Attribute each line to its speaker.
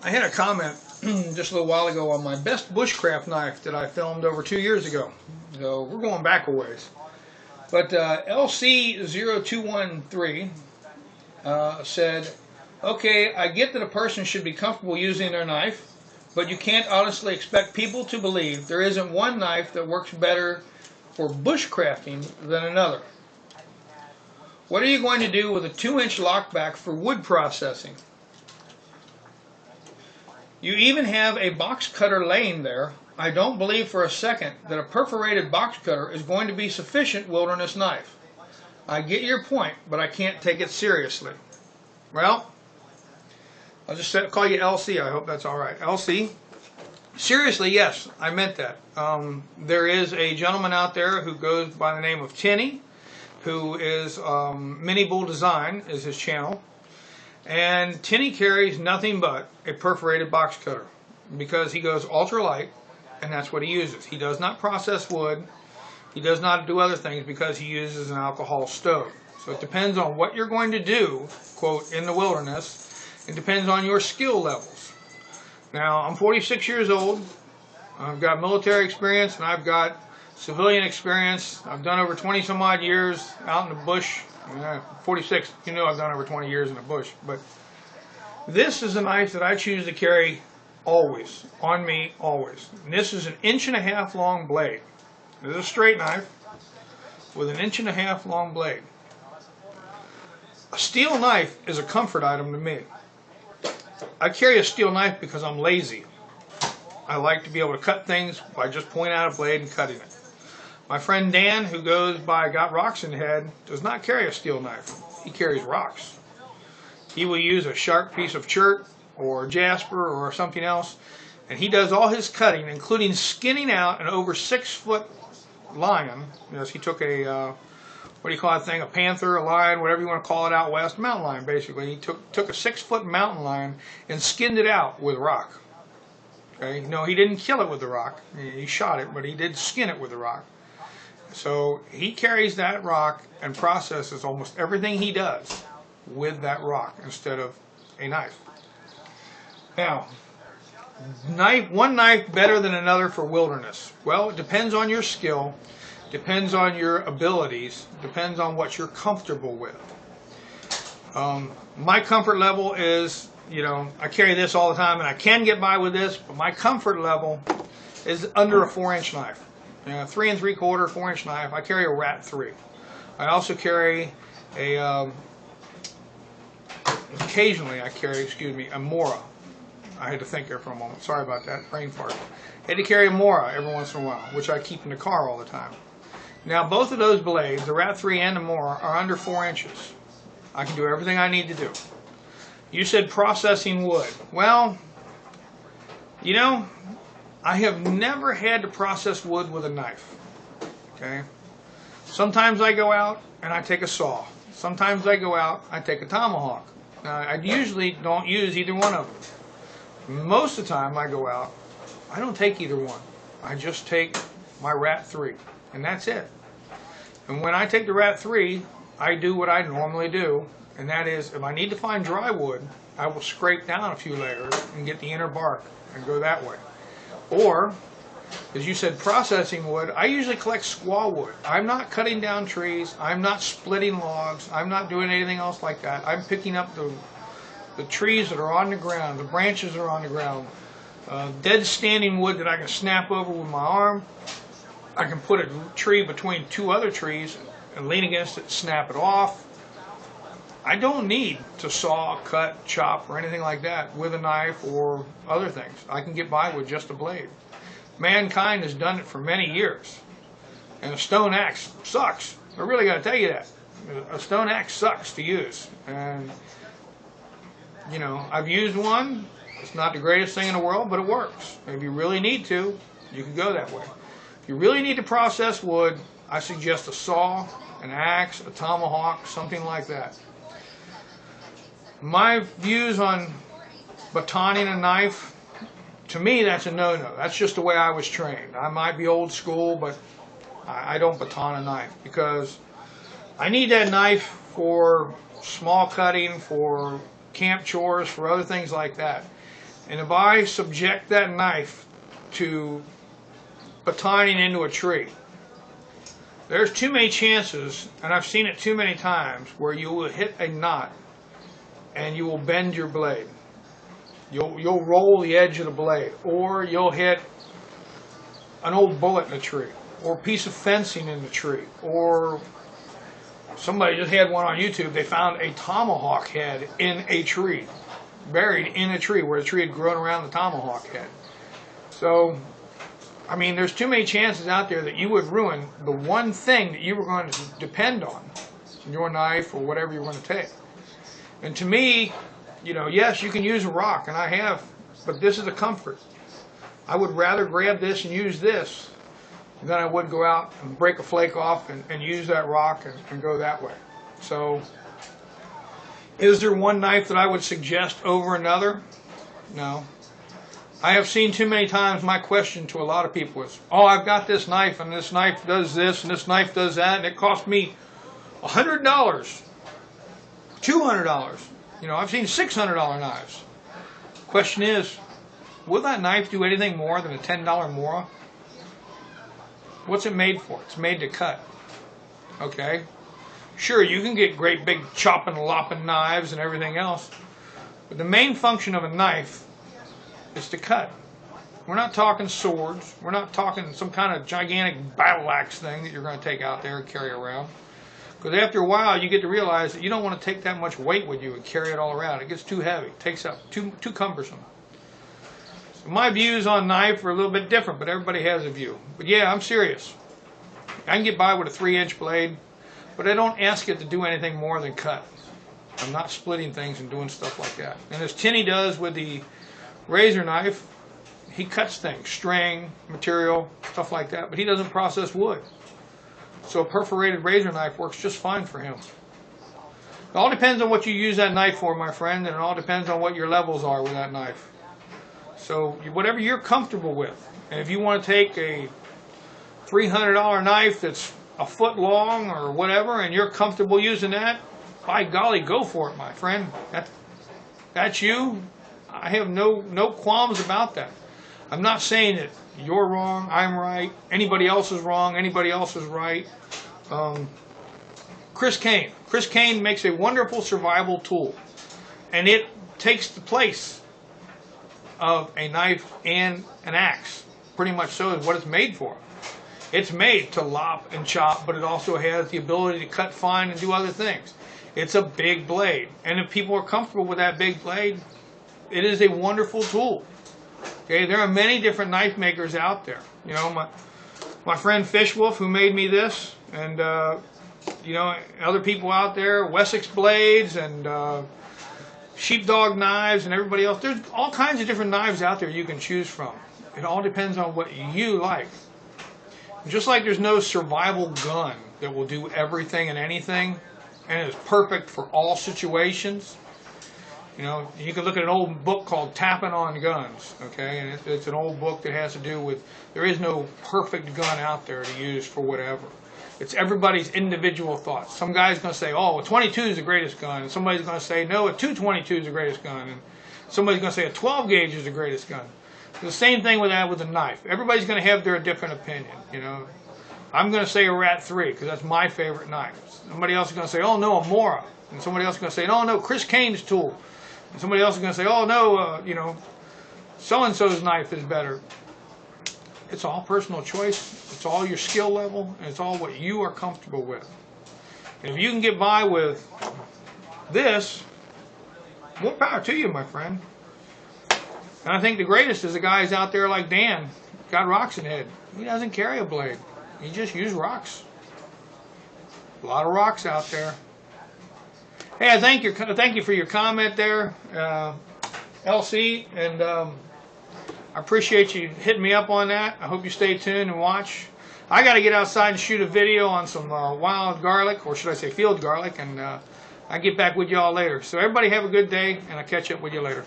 Speaker 1: I had a comment just a little while ago on my best bushcraft knife that I filmed over 2 years ago. So we're going back a ways. But LC0213 said, okay, I get that a person should be comfortable using their knife, but you can't honestly expect people to believe there isn't one knife that works better for bushcrafting than another. What are you going to do with a 2-inch lockback for wood processing? You even have a box cutter laying there. I don't believe for a second that a perforated box cutter is going to be sufficient wilderness knife. I get your point, but I can't take it seriously. Well, I'll just call you LC. I hope that's all right. LC. Seriously, yes, I meant that. There is a gentleman out there who goes by the name of Tinny, who is Mini Bull Design is his channel. And Tinny carries nothing but a perforated box cutter because he goes ultralight, and that's what he uses. He does not process wood. He does not do other things because he uses an alcohol stove. So it depends on what you're going to do, quote, in the wilderness. It depends on your skill levels. Now, I'm 46 years old. I've got military experience, and I've got civilian experience. I've done over 20 some odd years out in the bush. 46, you know I've done over 20 years in the bush. But this is a knife that I choose to carry always, on me, always. And this is an 1.5 inch long blade. This is a straight knife with an 1.5 inch long blade. A steel knife is a comfort item to me. I carry a steel knife because I'm lazy. I like to be able to cut things by just pulling out a blade and cutting it. My friend Dan, who goes by Got Rocks in the Head, does not carry a steel knife. He carries rocks. He will use a sharp piece of chert or jasper or something else, and he does all his cutting, including skinning out an over 6-foot lion. Yes, he took a, what do you call that thing, a panther, a lion, whatever you want to call it out west, a mountain lion basically. He took a 6-foot mountain lion and skinned it out with rock. Okay? No, he didn't kill it with the rock. He shot it, but he did skin it with the rock. So he carries that rock and processes almost everything he does with that rock instead of a knife. Now, one knife better than another for wilderness? Well, it depends on your skill, depends on your abilities, depends on what you're comfortable with. My comfort level is, I carry this all the time and I can get by with this, but my comfort level is under a 4-inch knife. 3 3/4, 4-inch knife. I carry a Rat 3. I also carry occasionally I carry, a Mora. I had to think there for a moment. Sorry about that, brain fart. I had to carry a Mora every once in a while, which I keep in the car all the time. Now, both of those blades, the Rat 3 and the Mora, are under 4 inches. I can do everything I need to do. You said processing wood. Well, I have never had to process wood with a knife. Okay? Sometimes I go out and I take a saw. Sometimes I go out, I take a tomahawk. Now, I usually don't use either one of them. Most of the time I go out, I don't take either one. I just take my Rat 3, and that's it. And when I take the Rat 3, I do what I normally do, and that is, if I need to find dry wood, I will scrape down a few layers and get the inner bark and go that way. Or, as you said, processing wood, I usually collect squaw wood. I'm not cutting down trees. I'm not splitting logs. I'm not doing anything else like that. I'm picking up the trees that are on the ground, the branches that are on the ground, dead standing wood that I can snap over with my arm. I can put a tree between 2 other trees and lean against it and snap it off. I don't need to saw, cut, chop, or anything like that with a knife or other things. I can get by with just a blade. Mankind has done it for many years. And a stone axe sucks. I really got to tell you that. A stone axe sucks to use. And, I've used one. It's not the greatest thing in the world, but it works. If you really need to, you can go that way. If you really need to process wood, I suggest a saw, an axe, a tomahawk, something like that. My views on batoning a knife, to me that's a no-no. That's just the way I was trained. I might be old school, but I don't baton a knife because I need that knife for small cutting, for camp chores, for other things like that. And if I subject that knife to batoning into a tree, there's too many chances, and I've seen it too many times, where you will hit a knot and you will bend your blade. You'll roll the edge of the blade, or you'll hit an old bullet in a tree, or a piece of fencing in the tree, or somebody just had one on YouTube. They found a tomahawk head in a tree, buried in a tree where the tree had grown around the tomahawk head. So, I mean, there's too many chances out there that you would ruin the one thing that you were going to depend on, your knife or whatever you're going to take. And to me, you know, yes, you can use a rock, and I have, but this is a comfort. I would rather grab this and use this than I would go out and break a flake off and use that rock and go that way. So, is there one knife that I would suggest over another? No. I have seen too many times, my question to a lot of people is, oh, I've got this knife, and this knife does this, and this knife does that, and it cost me $100, $200. You know, I've seen $600 knives. Question is, will that knife do anything more than a $10 Mora? What's it made for? It's made to cut. Okay? Sure, you can get great big chopping, lopping knives and everything else, but the main function of a knife is to cut. We're not talking swords. We're not talking some kind of gigantic battle axe thing that you're going to take out there and carry around. Because after a while, you get to realize that you don't want to take that much weight with you and carry it all around. It gets too heavy. It takes up too cumbersome. So my views on knife are a little bit different, but everybody has a view. But yeah, I'm serious. I can get by with a 3-inch blade, but I don't ask it to do anything more than cut. I'm not splitting things and doing stuff like that. And as Tinny does with the razor knife, he cuts things, string, material, stuff like that, but he doesn't process wood. So a perforated razor knife works just fine for him. It all depends on what you use that knife for, my friend, and it all depends on what your levels are with that knife. So whatever you're comfortable with. And if you want to take a $300 knife that's a foot long or whatever, and you're comfortable using that, by golly, go for it, my friend. That's you. I have no qualms about that. I'm not saying that you're wrong, I'm right, anybody else is wrong, anybody else is right. Chris Kane makes a wonderful survival tool, and it takes the place of a knife and an axe. Pretty much so is what it's made for. It's made to lop and chop, but it also has the ability to cut fine and do other things. It's a big blade, and if people are comfortable with that big blade, it is a wonderful tool. Okay, there are many different knife makers out there. You know, my friend Fishwolf, who made me this, and you know, other people out there, Wessex blades and sheepdog knives and everybody else. There's all kinds of different knives out there you can choose from. It all depends on what you like. Just like there's no survival gun that will do everything and anything and is perfect for all situations. You know, you can look at an old book called Tapping on Guns, okay, and it's an old book that has to do with, there is no perfect gun out there to use for whatever. It's everybody's individual thoughts. Some guy's going to say, oh, a 22 is the greatest gun, and somebody's going to say, no, a 222 is the greatest gun, and somebody's going to say a 12 gauge is the greatest gun. The same thing with that with a knife. Everybody's going to have their different opinion, you know. I'm going to say a Rat 3 because that's my favorite knife. Somebody else is going to say, oh, no, a Mora. And somebody else is going to say, oh, no, Chris Kane's tool. And somebody else is going to say, oh, no, you know, so-and-so's knife is better. It's all personal choice. It's all your skill level, and it's all what you are comfortable with. And if you can get by with this, more power to you, my friend. And I think the greatest is the guys out there like Dan, got rocks in head. He doesn't carry a blade. He just uses rocks. A lot of rocks out there. Hey, thank you for your comment there, LC, and I appreciate you hitting me up on that. I hope you stay tuned and watch. I got to get outside and shoot a video on some wild garlic, or should I say field garlic, and I'll get back with y'all later. So everybody have a good day, and I'll catch up with you later.